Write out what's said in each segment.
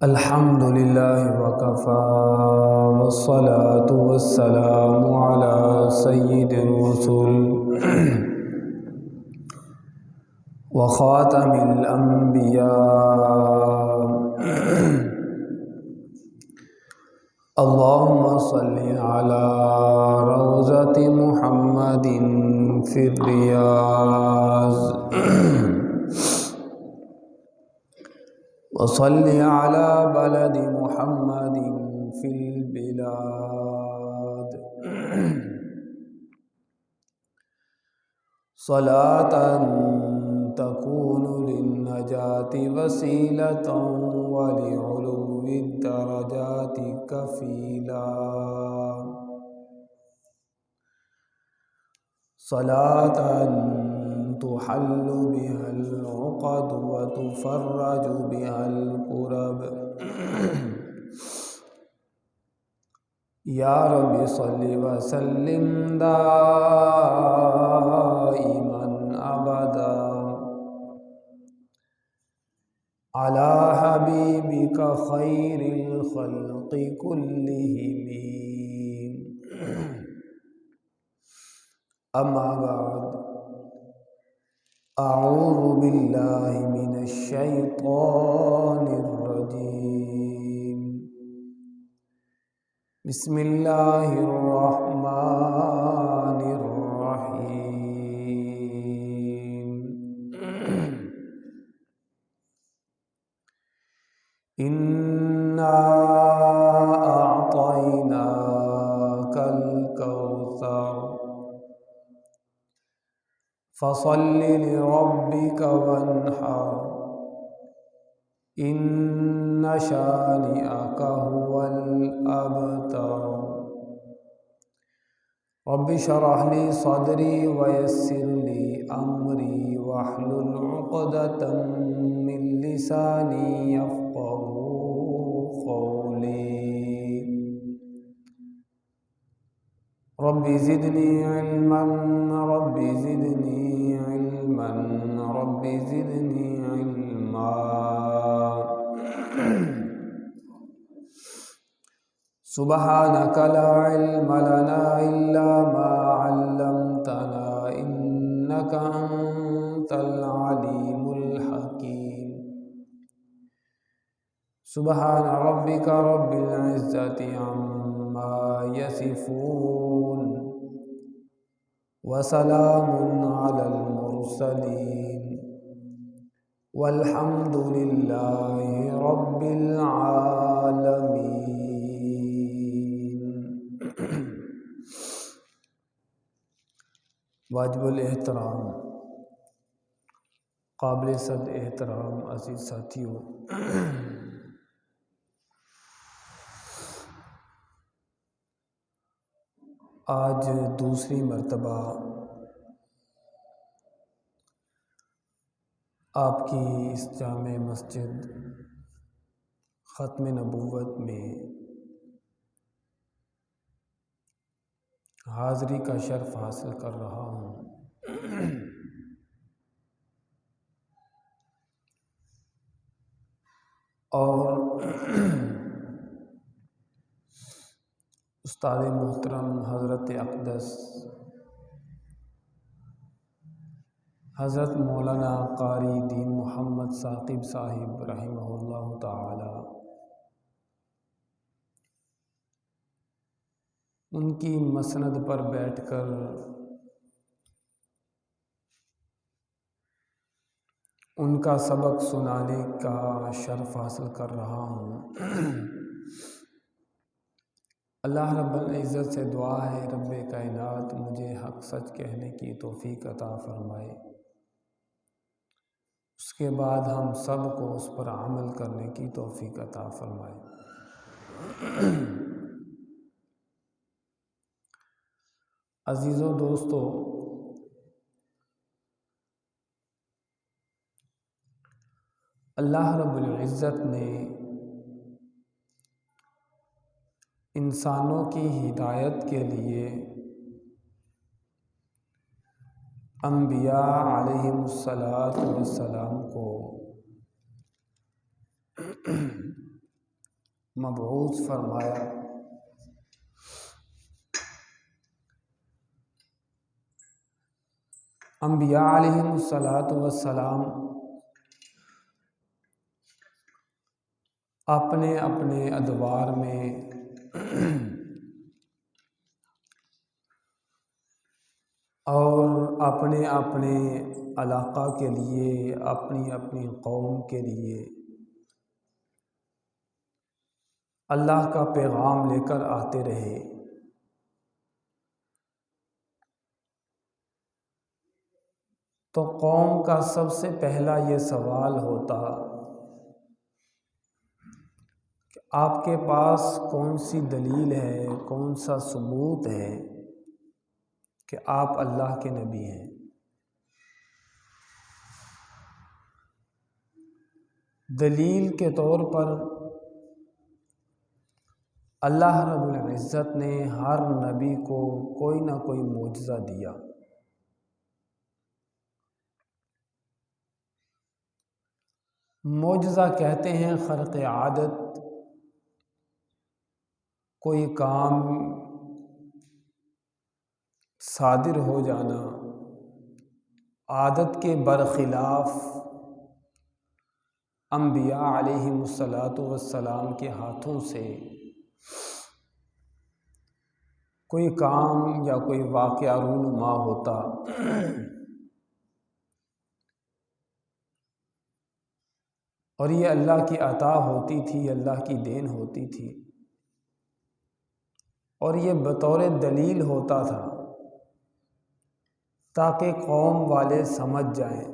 الحمد لله وكفى والصلاة والسلام على سيد الرسل وخاتم الأنبياء اللهم صل على روضة محمد في الرياض وصل على بلد محمد في البلاد صلاة تكون للنجاة وسيلة ولعلو الدرجات كفيلا صلاة تحل بها العقد وتفرج بها الكرب يا رب صل وسلم دائما أبدا على حبيبك خير الخلق كلهم أما بعد أعوذ بالله من الشيطان الرجيم بسم الله الرحمن الرحيم إنا أعطيناك الكوثر فصل لربك وانحر إن شانئك هو الأبتر رب اشرح لي صدري ويسر لي أمري واحلل عقدة من لساني يفقهوا قولي رب زدني علما رب زدني علما رب زدني علما سبحانك لا علم لنا إلا ما علمتنا إنك أنت العليم الحكيم سبحان ربك رب العزة عما يصفون وسلام على المرسلين والحمد لله رب العالمين واجب الاحترام قابل صد احترام عزیز ساتھیوں، آج دوسری مرتبہ آپ کی اس جامع مسجد ختم نبوت میں حاضری کا شرف حاصل کر رہا ہوں۔ اور استاد محترم حضرت اقدس حضرت مولانا قاری دین محمد ثاقب صاحب رحمہ اللہ تعالی، ان کی مسند پر بیٹھ کر ان کا سبق سنانے کا شرف حاصل کر رہا ہوں۔ اللہ رب العزت سے دعا ہے رب کائنات مجھے حق سچ کہنے کی توفیق عطا فرمائے، اس کے بعد ہم سب کو اس پر عمل کرنے کی توفیق عطا فرمائے۔ عزیزوں دوستو، اللہ رب العزت نے انسانوں کی ہدایت کے لیے انبیاء علیہم الصلاۃ والسلام کو مبعوث فرمایا۔ انبیاء علیہم الصلاۃ والسلام اپنے اپنے ادوار میں اور اپنے اپنے علاقہ کے لیے، اپنی اپنی قوم کے لیے اللہ کا پیغام لے کر آتے رہے۔ تو قوم کا سب سے پہلا یہ سوال ہوتا کہ آپ کے پاس کون سی دلیل ہے، کون سا ثبوت ہے کہ آپ اللہ کے نبی ہیں؟ دلیل کے طور پر اللہ رب العزت نے ہر نبی کو کوئی نہ کوئی معجزہ دیا۔ معجزہ کہتے ہیں خرق عادت، کوئی کام صادر ہو جانا، عادت کے برخلاف انبیاء علیہم الصلاۃ والسلام کے ہاتھوں سے کوئی کام یا کوئی واقعہ رونما ہوتا۔ اور یہ اللہ کی عطا ہوتی تھی، اللہ کی دین ہوتی تھی، اور یہ بطور دلیل ہوتا تھا تاکہ قوم والے سمجھ جائیں۔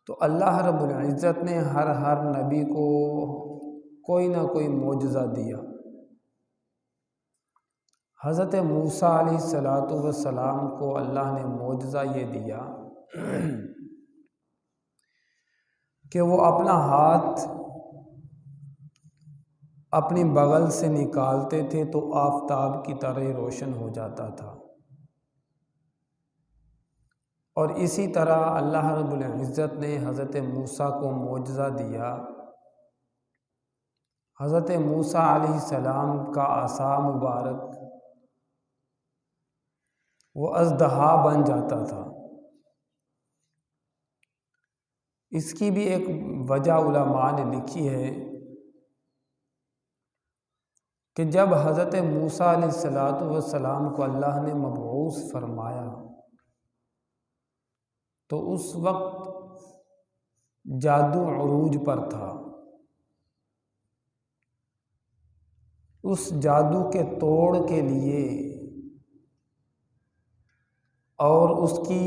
تو اللہ رب العزت نے ہر نبی کو کوئی نہ کوئی معجزہ دیا۔ حضرت موسیٰ علیہ الصلاۃ والسلام کو اللہ نے معجزہ یہ دیا کہ وہ اپنا ہاتھ اپنی بغل سے نکالتے تھے تو آفتاب کی طرح روشن ہو جاتا تھا۔ اور اسی طرح اللہ رب العزت نے حضرت موسیٰ کو معجزہ دیا۔ حضرت موسیٰ علیہ السلام کا عصا مبارک وہ اژدہا بن جاتا تھا۔ اس کی بھی ایک وجہ علماء نے لکھی ہے کہ جب حضرت موسیٰ علیہ الصلاۃ والسلام کو اللہ نے مبعوث فرمایا تو اس وقت جادو عروج پر تھا۔ اس جادو کے توڑ کے لیے اور اس کی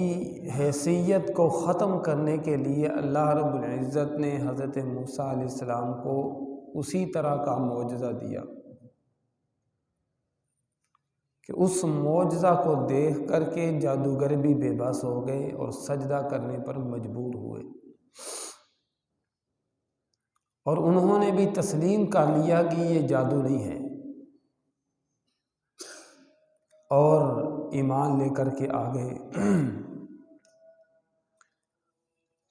حیثیت کو ختم کرنے کے لیے اللہ رب العزت نے حضرت موسیٰ علیہ السلام کو اسی طرح کا معجزہ دیا کہ اس معجزہ کو دیکھ کر کے جادوگر بھی بے بس ہو گئے اور سجدہ کرنے پر مجبور ہوئے، اور انہوں نے بھی تسلیم کر لیا کہ یہ جادو نہیں ہے اور ایمان لے کر کے آ گئے۔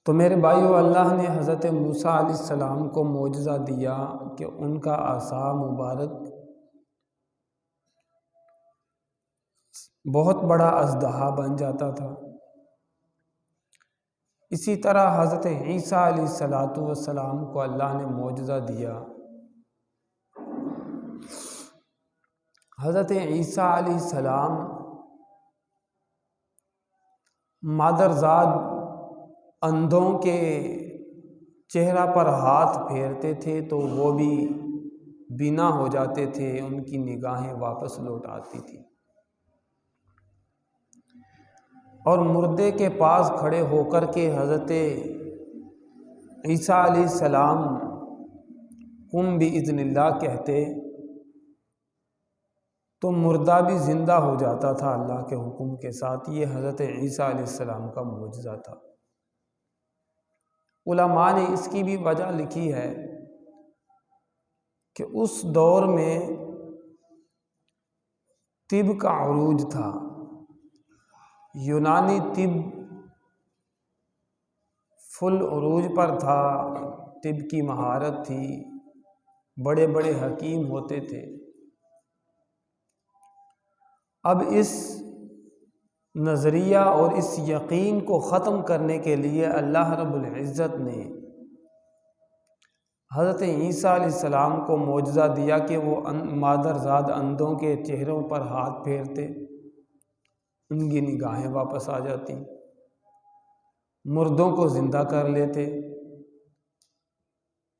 تو میرے بھائیو، اللہ نے حضرت موسیٰ علیہ السلام کو معجزہ دیا کہ ان کا عصا مبارک بہت بڑا اژدہا بن جاتا تھا۔ اسی طرح حضرت عیسیٰ علیہ الصلاۃ والسلام کو اللہ نے معجزہ دیا۔ حضرت عیسیٰ علیہ السلام مادرزاد اندھوں کے چہرہ پر ہاتھ پھیرتے تھے تو وہ بھی بینا ہو جاتے تھے، ان کی نگاہیں واپس لوٹ آتی تھی، اور مردے کے پاس کھڑے ہو کر کے حضرت عیسیٰ علیہ السلام قم بإذن اللہ کہتے تو مردہ بھی زندہ ہو جاتا تھا اللہ کے حکم کے ساتھ۔ یہ حضرت عیسیٰ علیہ السلام کا معجزہ تھا۔ علماء نے اس کی بھی وجہ لکھی ہے کہ اس دور میں طب کا عروج تھا، یونانی طب فل عروج پر تھا، طب کی مہارت تھی، بڑے بڑے حکیم ہوتے تھے۔ اب اس نظریہ اور اس یقین کو ختم کرنے کے لیے اللہ رب العزت نے حضرت عیسیٰ علیہ السلام کو معجزہ دیا کہ وہ مادرزاد اندھوں کے چہروں پر ہاتھ پھیرتے، ان کی نگاہیں واپس آ جاتی، مردوں کو زندہ کر لیتے۔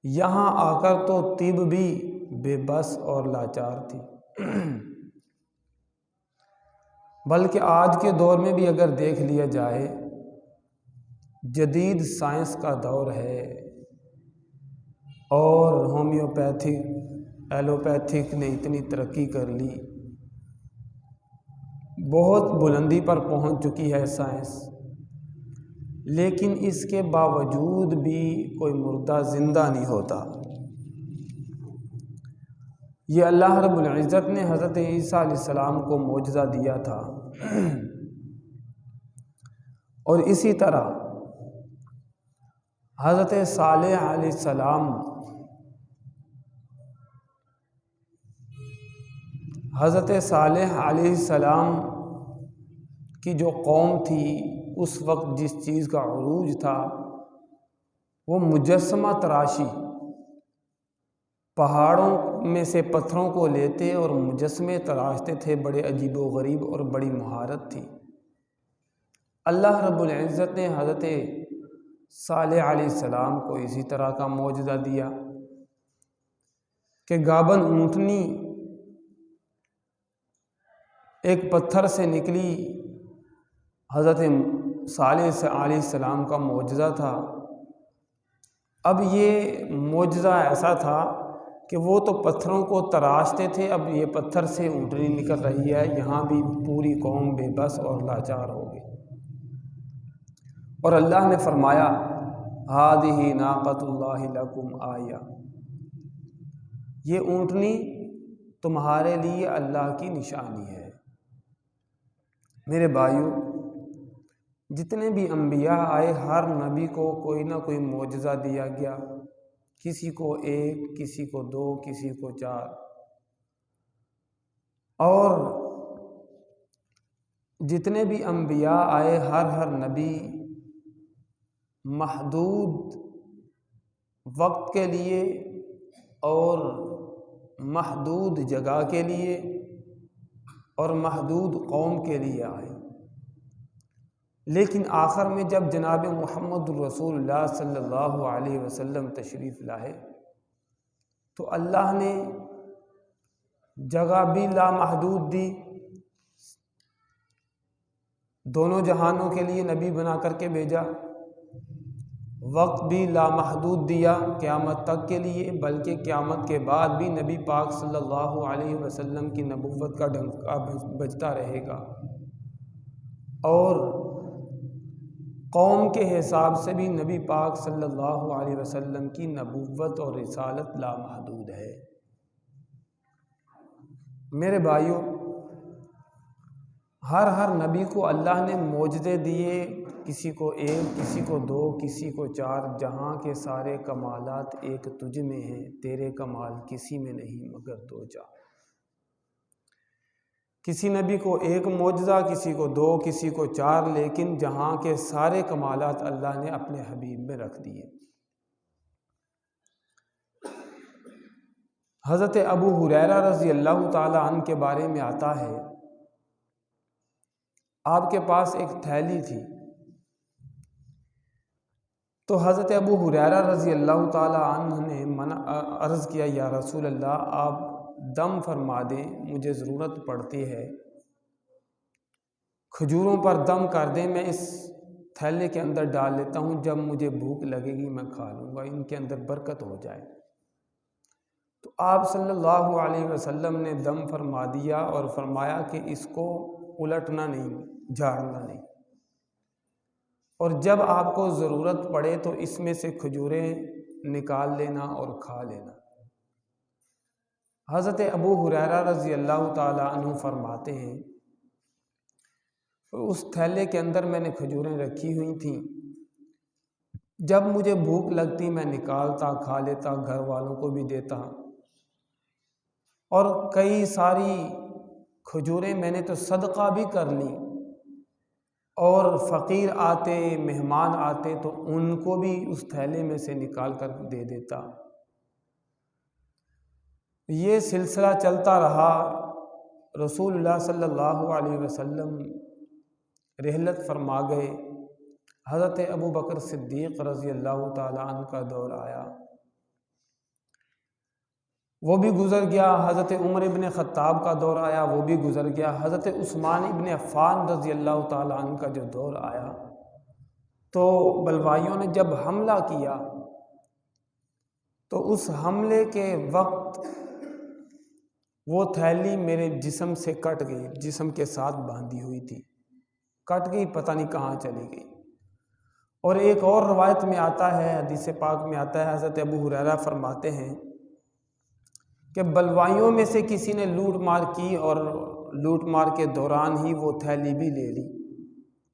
یہاں آ کر تو طب بھی بے بس اور لاچار تھی، بلکہ آج کے دور میں بھی اگر دیکھ لیا جائے، جدید سائنس کا دور ہے اور ہومیوپیتھک ایلوپیتھک نے اتنی ترقی کر لی، بہت بلندی پر پہنچ چکی ہے سائنس، لیکن اس کے باوجود بھی کوئی مردہ زندہ نہیں ہوتا۔ یہ اللہ رب العزت نے حضرت عیسیٰ علیہ السلام کو معجزہ دیا تھا، اور اسی طرح حضرت صالح علیہ السلام کی جو قوم تھی اس وقت جس چیز کا عروج تھا وہ مجسمہ تراشی، پہاڑوں میں سے پتھروں کو لیتے اور مجسمے تراشتے تھے، بڑے عجیب و غریب اور بڑی مہارت تھی۔ اللہ رب العزت نے حضرت صالح علیہ السلام کو اسی طرح کا معجزہ دیا کہ گابن اونٹنی ایک پتھر سے نکلی، حضرت صالح علیہ السلام کا معجزہ تھا۔ اب یہ معجزہ ایسا تھا کہ وہ تو پتھروں کو تراشتے تھے، اب یہ پتھر سے اونٹنی نکل رہی ہے، یہاں بھی پوری قوم بے بس اور لاچار ہو گئی۔ اور اللہ نے فرمایا ہذہ ناقۃ اللہ لکم آیہ، یہ اونٹنی تمہارے لیے اللہ کی نشانی ہے۔ میرے بھائیو، جتنے بھی انبیاء آئے ہر نبی کو کوئی نہ کوئی معجزہ دیا گیا، کسی کو ایک، کسی کو دو، کسی کو چار، اور جتنے بھی انبیاء آئے ہر نبی محدود وقت کے لیے اور محدود جگہ کے لیے اور محدود قوم کے لیے آئے، لیکن آخر میں جب جناب محمد الرسول اللہ صلی اللہ علیہ وسلم تشریف لائے تو اللہ نے جگہ بھی لامحدود دی، دونوں جہانوں کے لیے نبی بنا کر کے بھیجا، وقت بھی لامحدود دیا قیامت تک کے لیے، بلکہ قیامت کے بعد بھی نبی پاک صلی اللہ علیہ وسلم کی نبوت کا ڈنکا بجتا رہے گا، اور قوم کے حساب سے بھی نبی پاک صلی اللہ علیہ وسلم کی نبوت اور رسالت لامحدود ہے۔ میرے بھائیوں، ہر نبی کو اللہ نے معجزے دیے، کسی کو ایک، کسی کو دو، کسی کو چار، جہاں کے سارے کمالات ایک تجھ میں ہیں، تیرے کمال کسی میں نہیں مگر دو چار۔ کسی نبی کو ایک معجزہ، کسی کو دو، کسی کو چار، لیکن جہاں کے سارے کمالات اللہ نے اپنے حبیب میں رکھ دیے۔ حضرت ابو ہریرہ رضی اللہ تعالی عنہ کے بارے میں آتا ہے، آپ کے پاس ایک تھیلی تھی، تو حضرت ابو ہریرہ رضی اللہ تعالی عنہ نے عرض کیا، یا رسول اللہ آپ دم فرما دیں، مجھے ضرورت پڑتی ہے، کھجوروں پر دم کر دیں، میں اس تھیلے کے اندر ڈال لیتا ہوں، جب مجھے بھوک لگے گی میں کھا لوں گا، ان کے اندر برکت ہو جائے۔ تو آپ صلی اللہ علیہ وسلم نے دم فرما دیا اور فرمایا کہ اس کو الٹنا نہیں، جھاڑنا نہیں، اور جب آپ کو ضرورت پڑے تو اس میں سے کھجوریں نکال لینا اور کھا لینا۔ حضرت ابو ہریرہ رضی اللہ تعالی عنہ فرماتے ہیں، اس تھیلے کے اندر میں نے کھجوریں رکھی ہوئی تھیں، جب مجھے بھوک لگتی میں نکالتا، کھا لیتا، گھر والوں کو بھی دیتا، اور کئی ساری کھجوریں میں نے تو صدقہ بھی کر لی، اور فقیر آتے، مہمان آتے تو ان کو بھی اس تھیلے میں سے نکال کر دے دیتا۔ یہ سلسلہ چلتا رہا۔ رسول اللہ صلی اللہ علیہ وسلم رحلت فرما گئے۔ حضرت ابو بکر صدیق رضی اللہ تعالیٰ عنہ کا دور آیا، وہ بھی گزر گیا۔ حضرت عمر ابن خطاب کا دور آیا، وہ بھی گزر گیا۔ حضرت عثمان ابن عفان رضی اللہ تعالیٰ عنہ کا جو دور آیا تو بلوائیوں نے جب حملہ کیا تو اس حملے کے وقت وہ تھیلی میرے جسم سے کٹ گئی، جسم کے ساتھ باندھی ہوئی تھی، کٹ گئی، پتہ نہیں کہاں چلی گئی۔ اور ایک اور روایت میں آتا ہے، حدیث پاک میں آتا ہے، حضرت ابو ہریرہ فرماتے ہیں کہ بلوائیوں میں سے کسی نے لوٹ مار کی، اور لوٹ مار کے دوران ہی وہ تھیلی بھی لے لی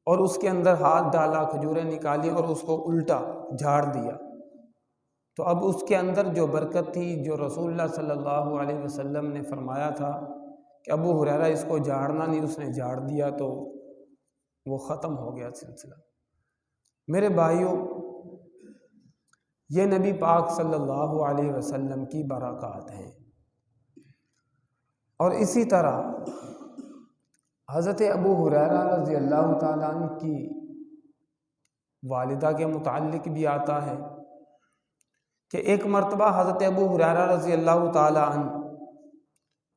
اور اس کے اندر ہاتھ ڈالا، کھجوریں نکالی اور اس کو الٹا جھاڑ دیا۔ تو اب اس کے اندر جو برکت تھی، جو رسول اللہ صلی اللہ علیہ وسلم نے فرمایا تھا کہ ابو ہریرہ اس کو جھاڑنا نہیں، اس نے جھاڑ دیا تو وہ ختم ہو گیا سلسلہ۔ میرے بھائیوں، یہ نبی پاک صلی اللہ علیہ وسلم کی برکات ہیں۔ اور اسی طرح حضرت ابو ہریرہ رضی اللہ تعالیٰ عنہ کی والدہ کے متعلق بھی آتا ہے کہ ایک مرتبہ حضرت ابو ہریرہ رضی اللہ تعالیٰ عنہ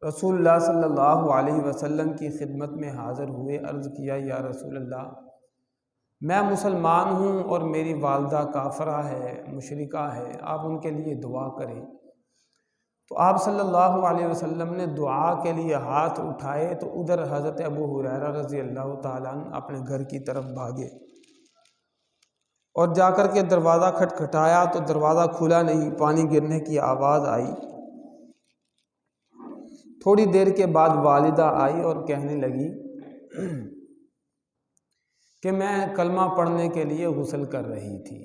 رسول اللہ صلی اللہ علیہ وسلم کی خدمت میں حاضر ہوئے، عرض کیا، یا رسول اللہ، میں مسلمان ہوں اور میری والدہ کافرہ ہے، مشرکہ ہے، آپ ان کے لیے دعا کریں۔ تو آپ صلی اللہ علیہ وسلم نے دعا کے لیے ہاتھ اٹھائے تو ادھر حضرت ابو ہریرہ رضی اللہ تعالیٰ عنہ اپنے گھر کی طرف بھاگے اور جا کر کے دروازہ کھٹکھٹایا تو دروازہ کھلا نہیں، پانی گرنے کی آواز آئی۔ تھوڑی دیر کے بعد والدہ آئی اور کہنے لگی کہ میں کلمہ پڑھنے کے لیے غسل کر رہی تھی۔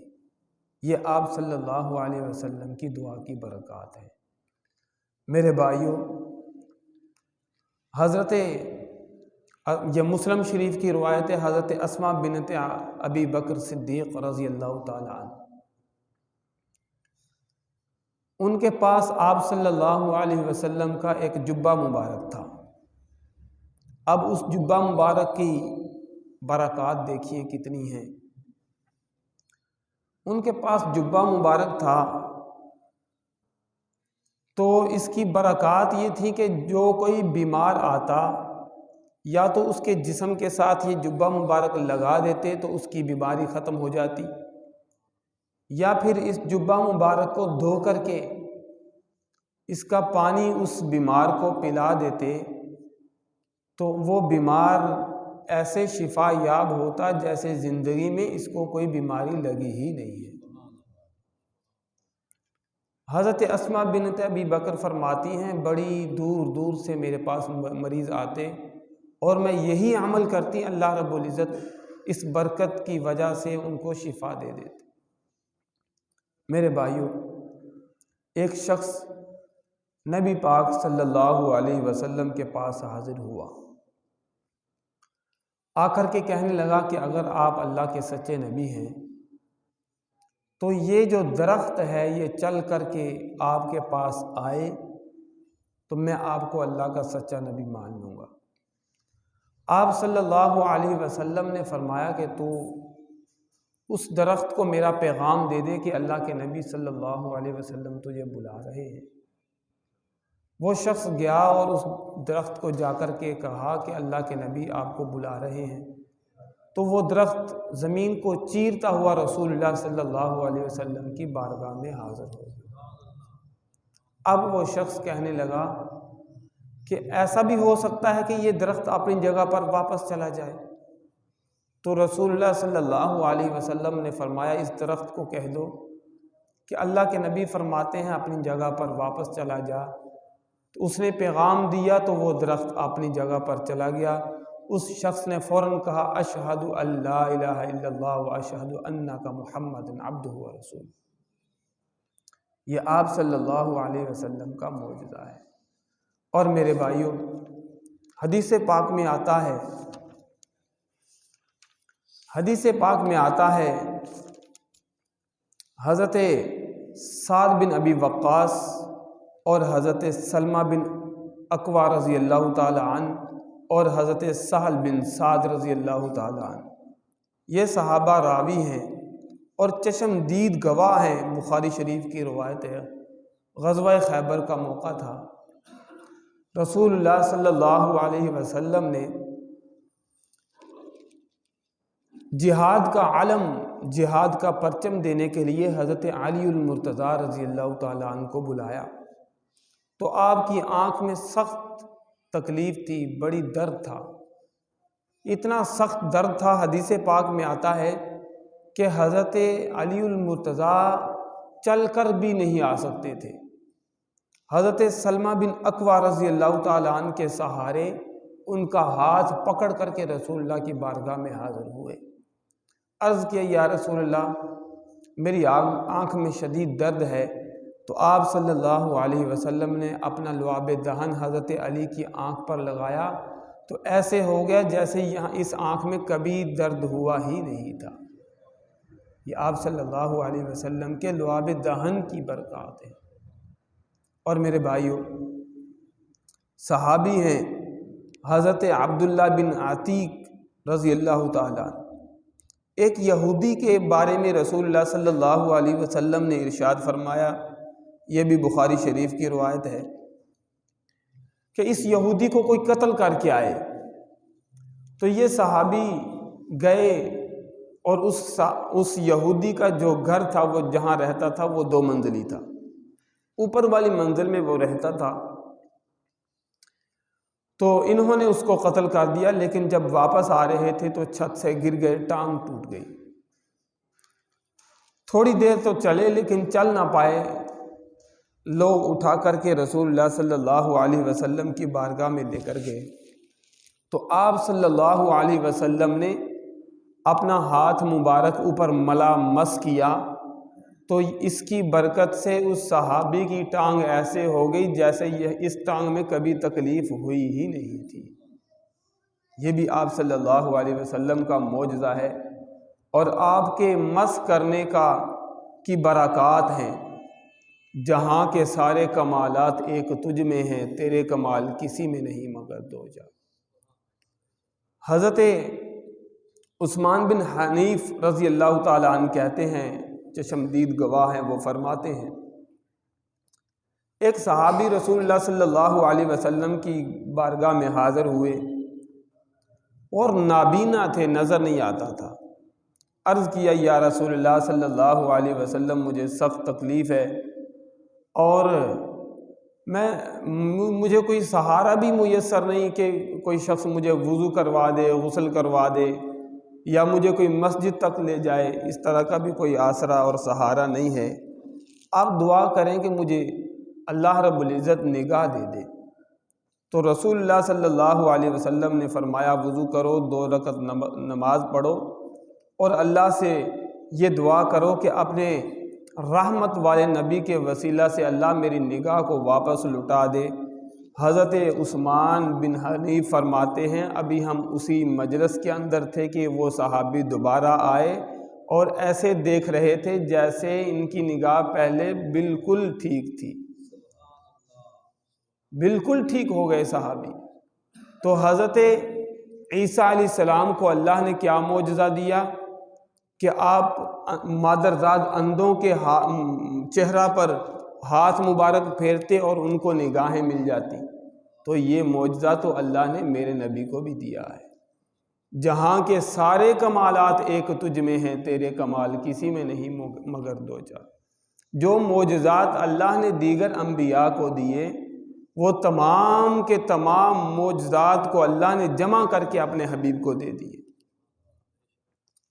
یہ آپ صلی اللہ علیہ وسلم کی دعا کی برکات ہے۔ میرے بھائیوں، یہ مسلم شریف کی روایت ہے، حضرت اسماء بنت ابی بکر صدیق رضی اللہ تعالیٰ عنہ، ان کے پاس آپ صلی اللہ علیہ وسلم کا ایک جبہ مبارک تھا۔ اب اس جبہ مبارک کی برکات دیکھیے کتنی ہیں۔ ان کے پاس جبہ مبارک تھا تو اس کی برکات یہ تھی کہ جو کوئی بیمار آتا یا تو اس کے جسم کے ساتھ یہ جبہ مبارک لگا دیتے تو اس کی بیماری ختم ہو جاتی، یا پھر اس جبہ مبارک کو دھو کر کے اس کا پانی اس بیمار کو پلا دیتے تو وہ بیمار ایسے شفا یاب ہوتا جیسے زندگی میں اس کو کوئی بیماری لگی ہی نہیں ہے۔ حضرت اسماء بنت ابی بکر فرماتی ہیں، بڑی دور دور سے میرے پاس مریض آتے اور میں یہی عمل کرتی، اللہ رب العزت اس برکت کی وجہ سے ان کو شفا دے دیتے۔ میرے بھائیوں، ایک شخص نبی پاک صلی اللہ علیہ وسلم کے پاس حاضر ہوا، آ کر کے کہنے لگا کہ اگر آپ اللہ کے سچے نبی ہیں تو یہ جو درخت ہے یہ چل کر کے آپ کے پاس آئے تو میں آپ کو اللہ کا سچا نبی مان لوں گا۔ آپ صلی اللہ علیہ وسلم نے فرمایا کہ تو اس درخت کو میرا پیغام دے دے کہ اللہ کے نبی صلی اللہ علیہ وسلم تجھے بلا رہے ہیں۔ وہ شخص گیا اور اس درخت کو جا کر کے کہا کہ اللہ کے نبی آپ کو بلا رہے ہیں، تو وہ درخت زمین کو چیرتا ہوا رسول اللہ صلی اللہ علیہ وسلم کی بارگاہ میں حاضر ہو گیا۔ اب وہ شخص کہنے لگا کہ ایسا بھی ہو سکتا ہے کہ یہ درخت اپنی جگہ پر واپس چلا جائے، تو رسول اللہ صلی اللہ علیہ وسلم نے فرمایا اس درخت کو کہہ دو کہ اللہ کے نبی فرماتے ہیں اپنی جگہ پر واپس چلا جا۔ تو اس نے پیغام دیا تو وہ درخت اپنی جگہ پر چلا گیا۔ اس شخص نے فوراً کہا اشہد ان لا الہ الا اللہ و اشہد انک محمد عبدہ و رسولہ۔ یہ آپ صلی اللہ علیہ وسلم کا معجزہ ہے۔ اور میرے بھائیوں، حدیث پاک میں آتا ہے حضرت سعد بن ابی وقاص اور حضرت سلمہ بن اکوع رضی اللہ تعالی عنہ اور حضرت سہل بن سعد رضی اللہ تعالی عنہ، یہ صحابہ راوی ہیں اور چشمدید گواہ ہیں۔ بخاری شریف کی روایت ہے، غزوہ خیبر کا موقع تھا، رسول اللہ صلی اللہ علیہ وسلم نے جہاد کا علم، جہاد کا پرچم دینے کے لیے حضرت علی المرتضیٰ رضی اللہ تعالیٰ عنہ کو بلایا، تو آپ کی آنکھ میں سخت تکلیف تھی، بڑی درد تھا، اتنا سخت درد تھا، حدیث پاک میں آتا ہے کہ حضرت علی المرتضیٰ چل کر بھی نہیں آ سکتے تھے۔ حضرت سلمہ بن اکوع رضی اللہ تعالیٰ عنہ کے سہارے ان کا ہاتھ پکڑ کر کے رسول اللہ کی بارگاہ میں حاضر ہوئے۔ عرض کیا، یا رسول اللہ، میری آنکھ میں شدید درد ہے۔ تو آپ صلی اللہ علیہ وسلم نے اپنا لعاب دہن حضرت علی کی آنکھ پر لگایا، تو ایسے ہو گیا جیسے یہاں اس آنکھ میں کبھی درد ہوا ہی نہیں تھا۔ یہ آپ صلی اللہ علیہ وسلم کے لعاب دہن کی برکات ہے۔ اور میرے بھائیوں، صحابی ہیں حضرت عبداللہ بن عتیق رضی اللہ تعالیٰ، ایک یہودی کے بارے میں رسول اللہ صلی اللہ علیہ وسلم نے ارشاد فرمایا، یہ بھی بخاری شریف کی روایت ہے، کہ اس یہودی کو کوئی قتل کر کے آئے۔ تو یہ صحابی گئے اور اس یہودی کا جو گھر تھا، وہ جہاں رہتا تھا، وہ 2 منزلی تھا، اوپر والی منزل میں وہ رہتا تھا۔ تو انہوں نے اس کو قتل کر دیا، لیکن جب واپس آ رہے تھے تو چھت سے گر گئے، ٹانگ ٹوٹ گئی۔ تھوڑی دیر تو چلے لیکن چل نہ پائے، لوگ اٹھا کر کے رسول اللہ صلی اللہ علیہ وسلم کی بارگاہ میں لے کر گئے۔ تو آپ صلی اللہ علیہ وسلم نے اپنا ہاتھ مبارک اوپر مس کیا، تو اس کی برکت سے اس صحابی کی ٹانگ ایسے ہو گئی جیسے اس ٹانگ میں کبھی تکلیف ہوئی ہی نہیں تھی۔ یہ بھی آپ صلی اللہ علیہ وسلم کا معجزہ ہے، اور آپ کے مس کرنے کی برکات ہیں۔ جہاں کے سارے کمالات ایک تجھ میں ہیں، تیرے کمال کسی میں نہیں مگر 2 جا۔ حضرت عثمان بن حنیف رضی اللہ تعالیٰ عنہ کہتے ہیں، چشمدید گواہ ہیں، وہ فرماتے ہیں، ایک صحابی رسول اللہ صلی اللہ علیہ وسلم کی بارگاہ میں حاضر ہوئے اور نابینا تھے، نظر نہیں آتا تھا۔ عرض کیا، یا رسول اللہ صلی اللہ علیہ وسلم، مجھے سخت تکلیف ہے اور مجھے کوئی سہارا بھی میسر نہیں کہ کوئی شخص مجھے وضو کروا دے، غسل کروا دے، یا مجھے کوئی مسجد تک لے جائے، اس طرح کا بھی کوئی آسرا اور سہارا نہیں ہے۔ آپ دعا کریں کہ مجھے اللہ رب العزت نگاہ دے دے۔ تو رسول اللہ صلی اللہ علیہ وسلم نے فرمایا، وضو کرو، 2 رکعت نماز پڑھو اور اللہ سے یہ دعا کرو کہ اپنے رحمت والے نبی کے وسیلہ سے اللہ میری نگاہ کو واپس لٹا دے۔ حضرت عثمان بن حنیف فرماتے ہیں، ابھی ہم اسی مجلس کے اندر تھے کہ وہ صحابی دوبارہ آئے اور ایسے دیکھ رہے تھے جیسے ان کی نگاہ پہلے بالکل ٹھیک تھی، بالکل ٹھیک ہو گئے صحابی۔ تو حضرت عیسیٰ علیہ السلام کو اللہ نے کیا معجزہ دیا کہ آپ مادرزاد اندھوں کے چہرہ پر ہاتھ مبارک پھیرتے اور ان کو نگاہیں مل جاتی۔ تو یہ معجزہ تو اللہ نے میرے نبی کو بھی دیا ہے۔ جہاں کے سارے کمالات ایک تجھ میں ہیں، تیرے کمال کسی میں نہیں مگر 2 جا۔ جو معجزات اللہ نے دیگر انبیاء کو دیے، وہ تمام کے تمام معجزات کو اللہ نے جمع کر کے اپنے حبیب کو دے دیے۔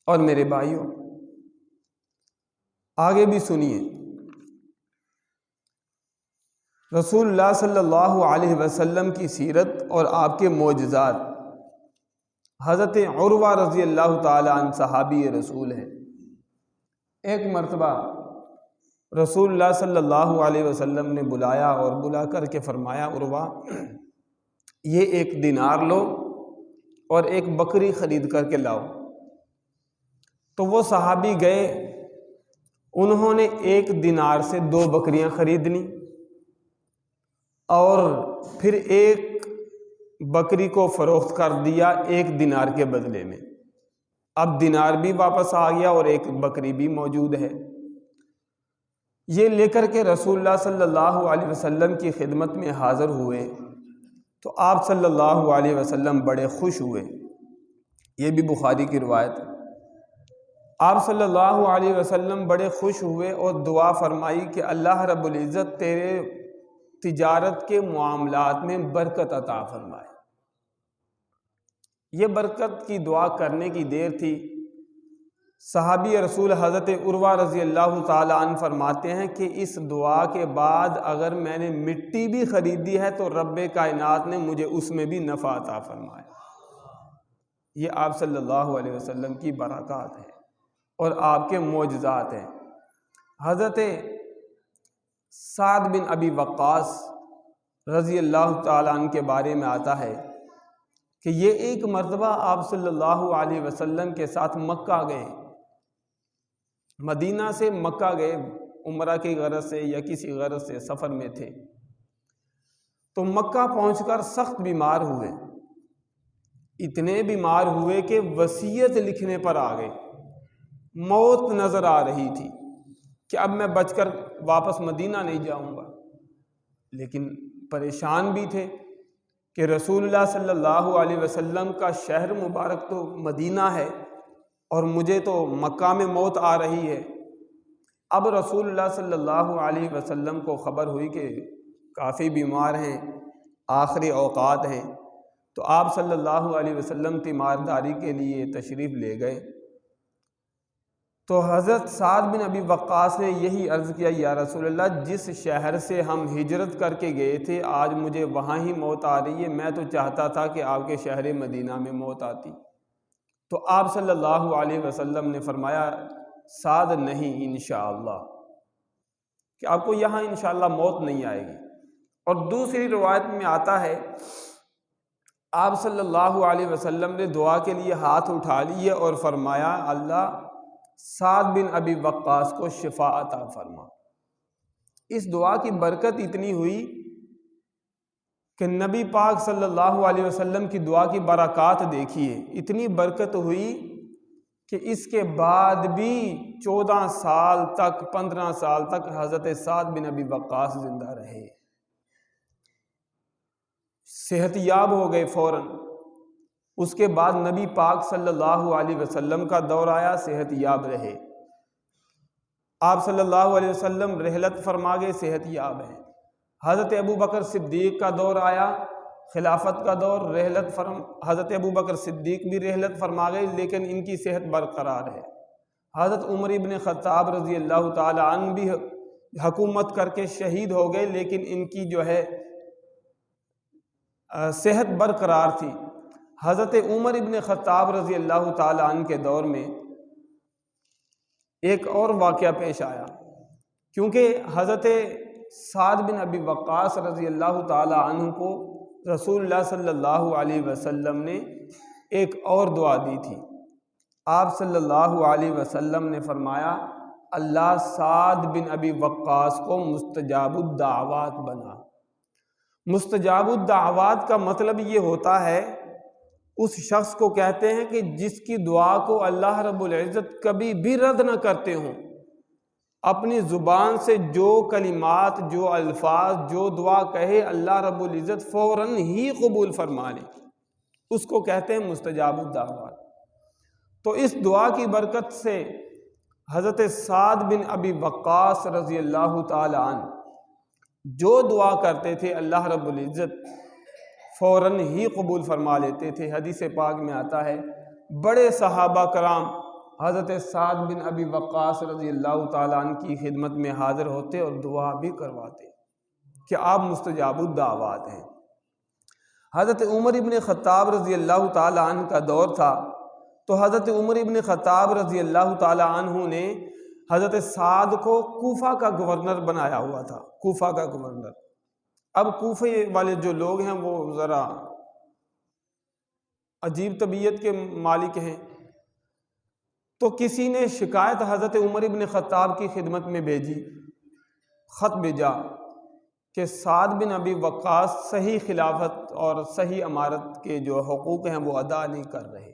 اور میرے بھائیوں، آگے بھی سنیے، رسول اللہ صلی اللہ علیہ وسلم کی سیرت اور آپ کے معجزات۔ حضرت عروہ رضی اللہ تعالی عنہ صحابی رسول ہیں۔ ایک مرتبہ رسول اللہ صلی اللہ علیہ وسلم نے بلایا اور بلا کر کے فرمایا عروہ یہ 1 دینار لو اور 1 بکری خرید کر کے لاؤ۔ تو وہ صحابی گئے، انہوں نے 1 دینار سے 2 بکریاں خرید لیں اور پھر 1 بکری کو فروخت کر دیا 1 دینار کے بدلے میں۔ اب دینار بھی واپس آ گیا اور 1 بکری بھی موجود ہے۔ یہ لے کر کے رسول اللہ صلی اللہ علیہ وسلم کی خدمت میں حاضر ہوئے تو آپ صلی اللہ علیہ وسلم بڑے خوش ہوئے۔ یہ بھی بخاری کی روایت ہے۔ آپ صلی اللہ علیہ وسلم بڑے خوش ہوئے اور دعا فرمائی کہ اللہ رب العزت تیرے تجارت کے معاملات میں برکت عطا فرمائے۔ یہ برکت کی دعا کرنے کی دیر تھی۔ صحابی رسول حضرت عروہ رضی اللہ تعالی عنہ فرماتے ہیں کہ اس دعا کے بعد اگر میں نے مٹی بھی خریدی ہے تو رب کائنات نے مجھے اس میں بھی نفع عطا فرمایا۔ یہ آپ صلی اللہ علیہ وسلم کی برکات ہیں اور آپ کے معجزات ہیں۔ حضرت سعد بن ابی وقاص رضی اللہ تعالیٰ عنہ کے بارے میں آتا ہے کہ یہ ایک مرتبہ آپ صلی اللہ علیہ وسلم کے ساتھ مکہ گئے، مدینہ سے مکہ گئے، عمرہ کی غرض سے یا کسی غرض سے سفر میں تھے، تو مکہ پہنچ کر سخت بیمار ہوئے، اتنے بیمار ہوئے کہ وصیت لکھنے پر آ گئے، موت نظر آ رہی تھی کہ اب میں بچ کر واپس مدینہ نہیں جاؤں گا، لیکن پریشان بھی تھے کہ رسول اللہ صلی اللہ علیہ وسلم کا شہر مبارک تو مدینہ ہے اور مجھے تو مکہ میں موت آ رہی ہے۔ اب رسول اللہ صلی اللہ علیہ وسلم کو خبر ہوئی کہ کافی بیمار ہیں، آخری اوقات ہیں، تو آپ صلی اللہ علیہ وسلم تیمارداری کے لیے تشریف لے گئے۔ تو حضرت سعد بن ابی وقاص نے یہی عرض کیا، یا رسول اللہ جس شہر سے ہم ہجرت کر کے گئے تھے آج مجھے وہاں ہی موت آ رہی ہے، میں تو چاہتا تھا کہ آپ کے شہر مدینہ میں موت آتی۔ تو آپ صلی اللہ علیہ وسلم نے فرمایا سعد نہیں انشاءاللہ، کہ آپ کو یہاں انشاءاللہ موت نہیں آئے گی۔ اور دوسری روایت میں آتا ہے آپ صلی اللہ علیہ وسلم نے دعا کے لیے ہاتھ اٹھا لیے اور فرمایا اللہ سعد بن ابی وقاص کو شفا عطا فرما۔ اس دعا کی برکت اتنی ہوئی کہ نبی پاک صلی اللہ علیہ وسلم کی دعا کی برکات دیکھیے، اتنی برکت ہوئی کہ اس کے بعد بھی 14 سال تک 15 سال تک حضرت سعد بن ابی وقاص زندہ رہے، صحت یاب ہو گئے فوراً۔ اس کے بعد نبی پاک صلی اللہ علیہ وسلم کا دور آیا، صحت یاب رہے، آپ صلی اللہ علیہ وسلم رحلت فرما گئے، صحت یاب ہیں۔ حضرت ابو بکر صدیق کا دور آیا، خلافت کا دور، حضرت ابو بکر صدیق بھی رحلت فرما گئے لیکن ان کی صحت برقرار ہے۔ حضرت عمر ابن خطاب رضی اللہ تعالی عنہ بھی حکومت کر کے شہید ہو گئے لیکن ان کی جو ہے صحت برقرار تھی۔ حضرت عمر ابن خطاب رضی اللہ تعالی عنہ کے دور میں ایک اور واقعہ پیش آیا، کیونکہ حضرت سعد بن ابی وقاص رضی اللہ تعالی عنہ کو رسول اللہ صلی اللہ علیہ وسلم نے ایک اور دعا دی تھی۔ آپ صلی اللہ علیہ وسلم نے فرمایا اللہ سعد بن ابی وقاص کو مستجاب الدعوات بنا۔ مستجاب الدعوات کا مطلب یہ ہوتا ہے، اس شخص کو کہتے ہیں کہ جس کی دعا کو اللہ رب العزت کبھی بھی رد نہ کرتے ہوں، اپنی زبان سے جو کلمات، جو الفاظ، جو دعا کہے اللہ رب العزت فوراً ہی قبول فرما لے، اس کو کہتے ہیں مستجاب الدعوات۔ تو اس دعا کی برکت سے حضرت سعد بن ابی وقاص رضی اللہ تعالی عنہ جو دعا کرتے تھے اللہ رب العزت فوراً ہی قبول فرما لیتے تھے۔ حدیث پاک میں آتا ہے بڑے صحابہ کرام حضرت سعد بن ابی وقاص رضی اللہ تعالیٰ عنہ کی خدمت میں حاضر ہوتے اور دعا بھی کرواتے کہ آپ مستجاب الدعوات ہیں۔ حضرت عمر ابن خطاب رضی اللہ تعالیٰ عنہ کا دور تھا، تو حضرت عمر ابن خطاب رضی اللہ تعالیٰ عنہ نے حضرت سعد کو کوفہ کا گورنر بنایا ہوا تھا، کوفہ کا گورنر۔ اب کوفے والے جو لوگ ہیں وہ ذرا عجیب طبیعت کے مالک ہیں، تو کسی نے شکایت حضرت عمر ابن خطاب کی خدمت میں بھیجی، خط بھیجا کہ سعد بن ابی وقاص صحیح خلافت اور صحیح امارت کے جو حقوق ہیں وہ ادا نہیں کر رہے۔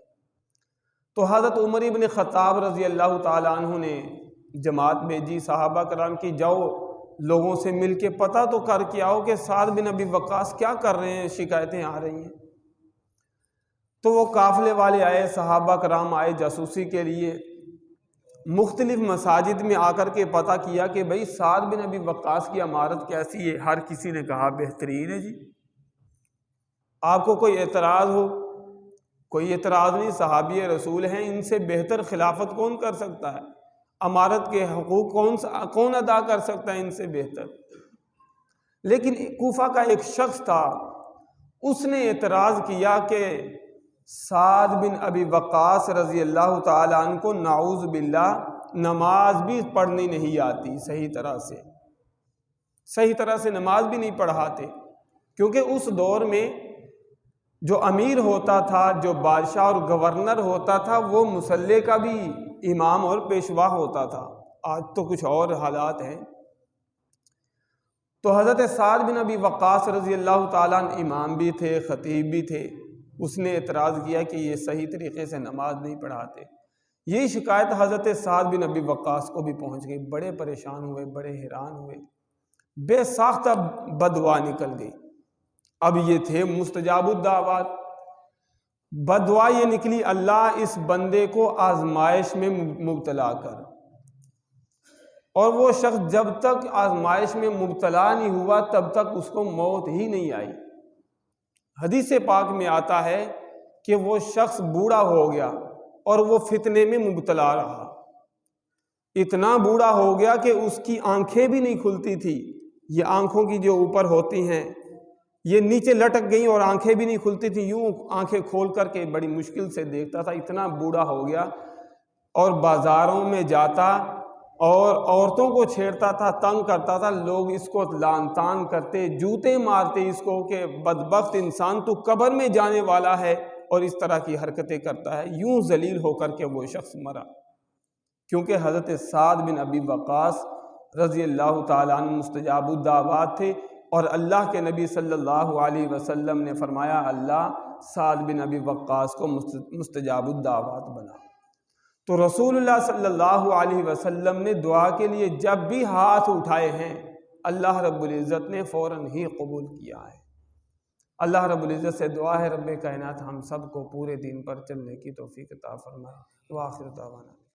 تو حضرت عمر ابن خطاب رضی اللہ تعالیٰ عنہ نے جماعت بھیجی صحابہ کرام کی، جاؤ لوگوں سے مل کے پتہ تو کر کے آؤ کہ سعد بن ابی وقاص کیا کر رہے ہیں، شکایتیں آ رہی ہیں۔ تو وہ قافلے والے آئے، صحابہ کرام آئے جاسوسی کے لیے، مختلف مساجد میں آ کر کے پتہ کیا کہ بھئی سعد بن ابی وقاص کی امارت کیسی ہے۔ ہر کسی نے کہا بہترین ہے جی، آپ کو کوئی اعتراض ہو؟ کوئی اعتراض نہیں، صحابی رسول ہیں، ان سے بہتر خلافت کون کر سکتا ہے، امارت کے حقوق کون ادا کر سکتا ہے ان سے بہتر۔ لیکن کوفہ کا ایک شخص تھا، اس نے اعتراض کیا کہ سعد بن ابی وقاص رضی اللہ تعالیٰ عنہ کو نعوذ باللہ نماز بھی پڑھنی نہیں آتی صحیح طرح سے نماز بھی نہیں پڑھاتے، کیونکہ اس دور میں جو امیر ہوتا تھا، جو بادشاہ اور گورنر ہوتا تھا، وہ مصلی کا بھی امام اور پیشوا ہوتا تھا۔ آج تو کچھ اور حالات ہیں۔ تو حضرت سعد بن ابی وقاص رضی اللہ تعالیٰ عنہ امام بھی تھے، خطیب بھی تھے، اس نے اعتراض کیا کہ یہ صحیح طریقے سے نماز نہیں پڑھاتے۔ یہ شکایت حضرت سعد بن ابی وقاص کو بھی پہنچ گئی، بڑے پریشان ہوئے، بڑے حیران ہوئے، بے ساختہ بددعا نکل گئی۔ اب یہ تھے مستجاب الدعوات، بددعا یہ نکلی، اللہ اس بندے کو آزمائش میں مبتلا کر۔ اور وہ شخص جب تک آزمائش میں مبتلا نہیں ہوا تب تک اس کو موت ہی نہیں آئی۔ حدیث پاک میں آتا ہے کہ وہ شخص بوڑھا ہو گیا اور وہ فتنے میں مبتلا رہا، اتنا بوڑھا ہو گیا کہ اس کی آنکھیں بھی نہیں کھلتی تھی، یہ آنکھوں کی جو اوپر ہوتی ہیں یہ نیچے لٹک گئیں اور آنکھیں بھی نہیں کھلتی تھی، یوں آنکھیں کھول کر کے بڑی مشکل سے دیکھتا تھا، اتنا بوڑھا ہو گیا۔ اور بازاروں میں جاتا اور عورتوں کو چھیڑتا تھا، تنگ کرتا تھا، لوگ اس کو لعن طعن کرتے، جوتے مارتے اس کو کہ بدبخت انسان تو قبر میں جانے والا ہے، اور اس طرح کی حرکتیں کرتا ہے۔ یوں ذلیل ہو کر کے وہ شخص مرا، کیونکہ حضرت سعد بن ابی وقاص رضی اللہ تعالیٰ عنہ مستجاب الدعوات تھے، اور اللہ کے نبی صلی اللہ علیہ وسلم نے فرمایا اللہ سعد بن ابی وقاص کو مستجاب الدعوات بنا۔ تو رسول اللہ صلی اللہ علیہ وسلم نے دعا کے لیے جب بھی ہاتھ اٹھائے ہیں، اللہ رب العزت نے فوراً ہی قبول کیا ہے۔ اللہ رب العزت سے دعا ہے رب کائنات ہم سب کو پورے دین پر چلنے کی توفیق عطا فرمائے۔ وآخر دعوانا